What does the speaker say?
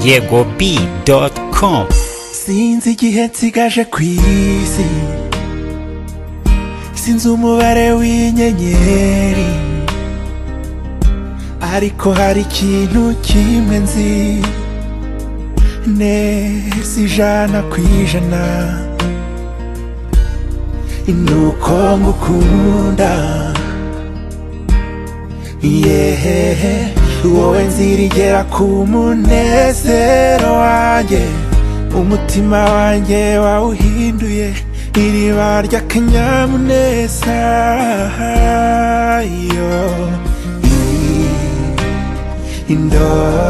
yegob.com. Sinzi igihe nsigaje ku isi, sinzi umubare w'inyenyeri, ariko hari ikintu kimwe nzi neza ijana, nuko ngukunda. Wowe nzirigera ku munezero wanjye, umutima wanjye wawuhinduye iriba ry'akanyamuneza.